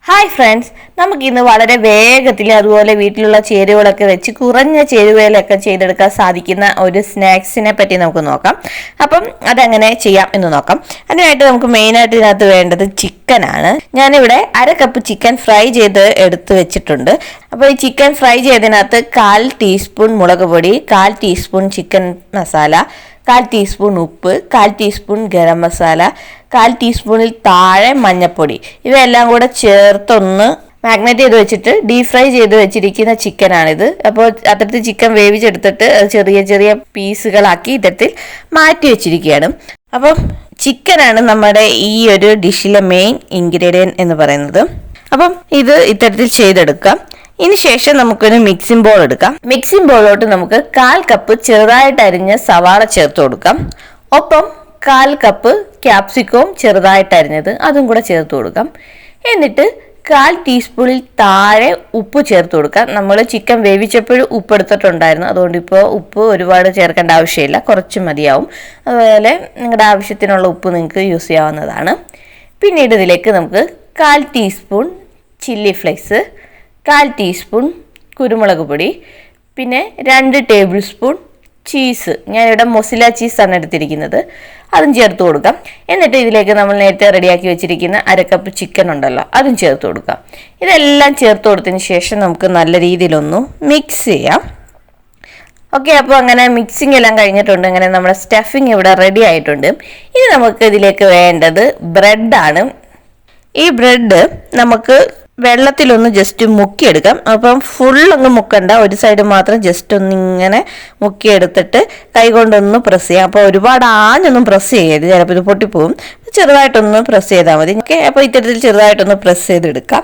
Hi friends, നമുക്കിന്ന് വളരെ വേഗത്തിൽ അതുപോലെ വീട്ടിലുള്ള ചേരുവകളൊക്കെ വെച്ച് കുറഞ്ഞ ചേരുവയിലൊക്കെ ചെയ്തെടുക്കാൻ സാധിക്കുന്ന ഒരു സ്നാക്സിനെ പറ്റി നമുക്ക് നോക്കാം. അപ്പം അതെങ്ങനെ ചെയ്യാം എന്ന് നോക്കാം. അതിനായിട്ട് നമുക്ക് മെയിനായിട്ട് ഇതിനകത്ത് വേണ്ടത് ചിക്കനാണ്. ഞാനിവിടെ 1/2 കപ്പ് ചിക്കൻ ഫ്രൈ ചെയ്ത് എടുത്ത് വെച്ചിട്ടുണ്ട്. അപ്പോൾ ഈ ചിക്കൻ ഫ്രൈ ചെയ്തതിനകത്ത് 1/4 ടീസ്പൂൺ മുളക് പൊടി, 1/4 ടീസ്പൂൺ ചിക്കൻ മസാല, 1/4 ടീസ്പൂൺ ഉപ്പ്, 1/4 ടീസ്പൂൺ ഗരം മസാല, 1/4 ടീസ്പൂണിൽ താഴെ മഞ്ഞൾപ്പൊടി, ഇവയെല്ലാം കൂടെ ചേർത്തൊന്ന് മാഗ്നേറ്റ് ചെയ്ത് വെച്ചിട്ട് ഡീപ് ഫ്രൈ ചെയ്ത് വെച്ചിരിക്കുന്ന ചിക്കനാണിത്. അപ്പോൾ അത്തരത്തിൽ ചിക്കൻ വേവിച്ചെടുത്തിട്ട് ചെറിയ ചെറിയ പീസുകളാക്കി ഇത്തരത്തിൽ മാറ്റി വെച്ചിരിക്കുകയാണ്. അപ്പം ചിക്കനാണ് നമ്മുടെ ഈ ഒരു ഡിഷിലെ മെയിൻ ഇൻഗ്രീഡിയൻറ്റ് എന്ന് പറയുന്നത്. അപ്പം ഇത് ഇത്തരത്തിൽ ചെയ്തെടുക്കാം. ഇതിന് ശേഷം നമുക്കൊരു മിക്സിംഗ് ബോൾ എടുക്കാം. മിക്സിംഗ് ബോളിലോട്ട് നമുക്ക് 1/4 കപ്പ് ചെറുതായിട്ട് അരിഞ്ഞ സവാള ചേർത്ത് കൊടുക്കാം. ഒപ്പം 1/4 കപ്പ് ക്യാപ്സിക്കവും ചെറുതായിട്ട് അരിഞ്ഞത് അതും കൂടെ ചേർത്ത് കൊടുക്കാം. എന്നിട്ട് 1/4 ടീസ്പൂണിൽ താഴെ ഉപ്പ് ചേർത്ത് കൊടുക്കാം. നമ്മൾ ചിക്കൻ വേവിച്ചപ്പോഴും ഉപ്പ് എടുത്തിട്ടുണ്ടായിരുന്നു, അതുകൊണ്ട് ഇപ്പോൾ ഉപ്പ് ഒരുപാട് ചേർക്കേണ്ട ആവശ്യമില്ല, കുറച്ച് മതിയാവും. അതുപോലെ നിങ്ങളുടെ ആവശ്യത്തിനുള്ള ഉപ്പ് നിങ്ങൾക്ക് യൂസ് ചെയ്യാവുന്നതാണ്. പിന്നീട് ഇതിലേക്ക് നമുക്ക് 1/4 ടീസ്പൂൺ ചില്ലി ഫ്ലേക്സ്, 1/4 ടീസ്പൂൺ കുരുമുളക് പൊടി, പിന്നെ 2 ടേബിൾ സ്പൂൺ ചീസ്, ഞാനിവിടെ മൊസില ചീസാണ് എടുത്തിരിക്കുന്നത്, അതും ചേർത്ത് കൊടുക്കാം. എന്നിട്ട് ഇതിലേക്ക് നമ്മൾ നേരത്തെ റെഡിയാക്കി വെച്ചിരിക്കുന്ന 1/2 കപ്പ് ചിക്കൻ ഉണ്ടല്ലോ, അതും ചേർത്ത് കൊടുക്കാം. ഇതെല്ലാം ചേർത്ത് കൊടുത്തതിന് ശേഷം നമുക്ക് നല്ല രീതിയിലൊന്ന് മിക്സ് ചെയ്യാം. ഓക്കെ, അപ്പോൾ അങ്ങനെ മിക്സിംഗ് എല്ലാം കഴിഞ്ഞിട്ടുണ്ട്. അങ്ങനെ നമ്മുടെ സ്റ്റഫിങ് ഇവിടെ റെഡി ആയിട്ടുണ്ട്. ഇനി നമുക്ക് ഇതിലേക്ക് വേണ്ടത് ബ്രെഡാണ്. ഈ ബ്രെഡ് നമുക്ക് വെള്ളത്തിലൊന്ന് ജസ്റ്റ് മുക്കിയെടുക്കാം. അപ്പം ഫുള്ളൊന്നും മുക്കണ്ട, ഒരു സൈഡ് മാത്രം ജസ്റ്റ് ഒന്ന് ഇങ്ങനെ മുക്കിയെടുത്തിട്ട് കൈകൊണ്ടൊന്ന് പ്രസ് ചെയ്യാം. അപ്പോൾ ഒരുപാട് ആഞ്ഞൊന്നും പ്രസ് ചെയ്യരുത്, ചിലപ്പോൾ ഇത് പൊട്ടിപ്പോവും. ചെറുതായിട്ടൊന്ന് പ്രസ് ചെയ്താൽ മതി. ഓക്കെ, അപ്പോൾ ഇത്തരത്തിൽ ചെറുതായിട്ടൊന്ന് പ്രസ് ചെയ്തെടുക്കാം.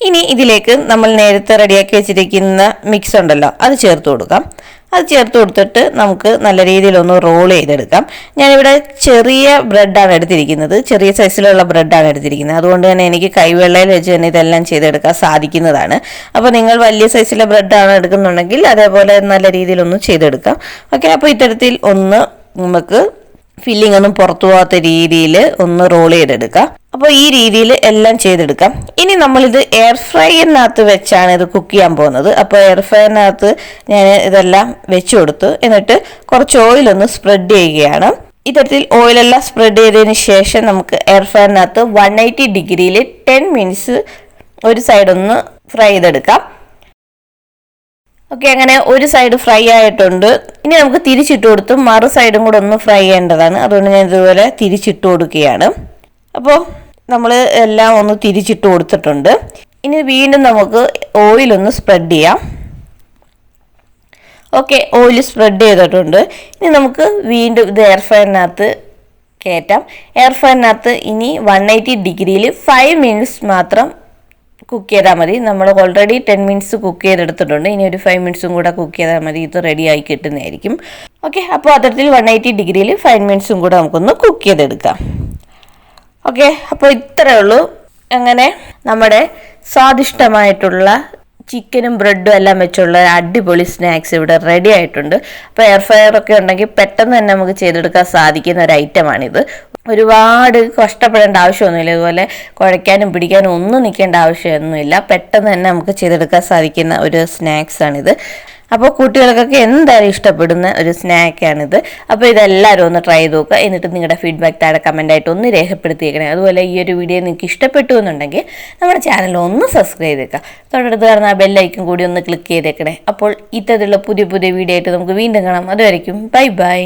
ഇനി ഇതിലേക്ക് നമ്മൾ നേരത്തെ റെഡിയാക്കി വെച്ചിരിക്കുന്ന മിക്സ് ഉണ്ടല്ലോ, അത് ചേർത്ത് കൊടുക്കാം. അത് ചേർത്ത് കൊടുത്തിട്ട് നമുക്ക് നല്ല രീതിയിലൊന്ന് റോൾ ചെയ്തെടുക്കാം. ഞാനിവിടെ ചെറിയ ബ്രെഡാണ് എടുത്തിരിക്കുന്നത്, ചെറിയ സൈസിലുള്ള ബ്രെഡാണ് എടുത്തിരിക്കുന്നത്. അതുകൊണ്ട് തന്നെ എനിക്ക് കൈവെള്ളയിൽ വെച്ച് തന്നെ ഇതെല്ലാം ചെയ്തെടുക്കാൻ സാധിക്കുന്നതാണ്. അപ്പോൾ നിങ്ങൾ വലിയ സൈസിലെ ബ്രെഡാണ് എടുക്കുന്നുണ്ടെങ്കിൽ അതേപോലെ നല്ല രീതിയിലൊന്ന് ചെയ്തെടുക്കാം. ഓക്കെ, അപ്പോൾ ഇത്തരത്തിൽ ഒന്ന് നമുക്ക് ഫില്ലിംഗ് ഒന്നും പുറത്തു പോകാത്ത രീതിയിൽ ഒന്ന് റോൾ ചെയ്തെടുക്കാം. അപ്പോൾ ഈ രീതിയിൽ എല്ലാം ചെയ്തെടുക്കാം. ഇനി നമ്മളിത് എയർ ഫ്രൈയറിനകത്ത് വെച്ചാണ് ഇത് കുക്ക് ചെയ്യാൻ പോകുന്നത്. അപ്പോൾ എയർ ഫ്രൈയറിനകത്ത് ഞാൻ ഇതെല്ലാം വെച്ച് കൊടുത്തു. എന്നിട്ട് കുറച്ച് ഓയിലൊന്ന് സ്പ്രെഡ് ചെയ്യുകയാണ്. ഇത്തരത്തിൽ ഓയിലെല്ലാം സ്പ്രെഡ് ചെയ്തതിന് ശേഷം നമുക്ക് എയർ ഫ്രൈയറിനകത്ത് 180 ഡിഗ്രിയിൽ 10 മിനിറ്റ്സ് ഒരു സൈഡൊന്ന് ഫ്രൈ ചെയ്തെടുക്കാം. ഓക്കെ, അങ്ങനെ ഒരു സൈഡ് ഫ്രൈ ആയിട്ടുണ്ട്. ഇനി നമുക്ക് തിരിച്ചിട്ട് കൊടുത്ത് മറു സൈഡും കൂടെ ഒന്ന് ഫ്രൈ ചെയ്യേണ്ടതാണ്. അതുകൊണ്ട് ഞാൻ ഇതുപോലെ തിരിച്ചിട്ട് കൊടുക്കുകയാണ്. അപ്പോൾ നമ്മൾ എല്ലാം ഒന്ന് തിരിച്ചിട്ട് കൊടുത്തിട്ടുണ്ട്. ഇനി വീണ്ടും നമുക്ക് ഓയിലൊന്ന് സ്പ്രെഡ് ചെയ്യാം. ഓക്കെ, ഓയിൽ സ്പ്രെഡ് ചെയ്തിട്ടുണ്ട്. ഇനി നമുക്ക് വീണ്ടും ഇത് എയർ ഫ്രൈയറിനകത്ത് കയറ്റാം. എയർ ഫ്രൈയറിനകത്ത് ഇനി 180 ഡിഗ്രിയിൽ 5 മിനിറ്റ്സ് മാത്രം കുക്ക് ചെയ്താൽ മതി. നമ്മൾ ഓൾറെഡി 10 മിനിറ്റ്സ് കുക്ക് ചെയ്തെടുത്തിട്ടുണ്ട്. ഇനി ഒരു 5 മിനിറ്റ്സും കൂടെ കുക്ക് ചെയ്താൽ മതി, ഇത് റെഡി ആയി കിട്ടുന്നതായിരിക്കും. ഓക്കെ, അപ്പോൾ അത്തരത്തിൽ 180 ഡിഗ്രിയിൽ 5 മിനിറ്റ്സും കൂടെ നമുക്കൊന്ന് കുക്ക് ചെയ്തെടുക്കാം. ഓക്കെ, അപ്പോൾ ഇത്രയേ ഉള്ളൂ. അങ്ങനെ നമ്മുടെ സ്വാദിഷ്ടമായിട്ടുള്ള ചിക്കനും ബ്രെഡും എല്ലാം വെച്ചുള്ള അടിപൊളി സ്നാക്സ് ഇവിടെ റെഡി ആയിട്ടുണ്ട്. അപ്പോൾ എയർ ഫ്രയറൊക്കെ ഉണ്ടെങ്കിൽ പെട്ടെന്ന് തന്നെ നമുക്ക് ചെയ്തെടുക്കാൻ സാധിക്കുന്ന ഒരു ഐറ്റമാണിത്. ഒരുപാട് കഷ്ടപ്പെടേണ്ട ആവശ്യമൊന്നുമില്ല, ഇതുപോലെ കുഴയ്ക്കാനും പിടിക്കാനും ഒന്നും നിൽക്കേണ്ട ആവശ്യമൊന്നുമില്ല. പെട്ടെന്ന് തന്നെ നമുക്ക് ചെയ്തെടുക്കാൻ സാധിക്കുന്ന ഒരു സ്നാക്സാണിത്. അപ്പോൾ കുട്ടികൾക്കൊക്കെ എന്തായാലും ഇഷ്ടപ്പെടുന്ന ഒരു സ്നാക്കാണിത്. അപ്പോൾ ഇതെല്ലാവരും ഒന്ന് ട്രൈ ചെയ്ത് നോക്കുക. എന്നിട്ട് നിങ്ങളുടെ ഫീഡ്ബാക്ക് താഴെ കമൻറ്റായിട്ട് ഒന്ന് രേഖപ്പെടുത്തിയേക്കണേ. അതുപോലെ ഈ ഒരു വീഡിയോ നിങ്ങൾക്ക് ഇഷ്ടപ്പെട്ടു എന്നുണ്ടെങ്കിൽ നമ്മുടെ ചാനൽ ഒന്ന് സബ്സ്ക്രൈബ് ചെയ്തേക്കുക. തൊട്ടടുത്ത് കാണുന്ന ആ ബെല്ലൈക്കൺ കൂടി ഒന്ന് ക്ലിക്ക് ചെയ്തേക്കണേ. അപ്പോൾ ഇത്തരത്തിലുള്ള പുതിയ പുതിയ വീഡിയോ ആയിട്ട് നമുക്ക് വീണ്ടും കാണാം. അതുവരെയ്ക്കും ബൈ ബൈ.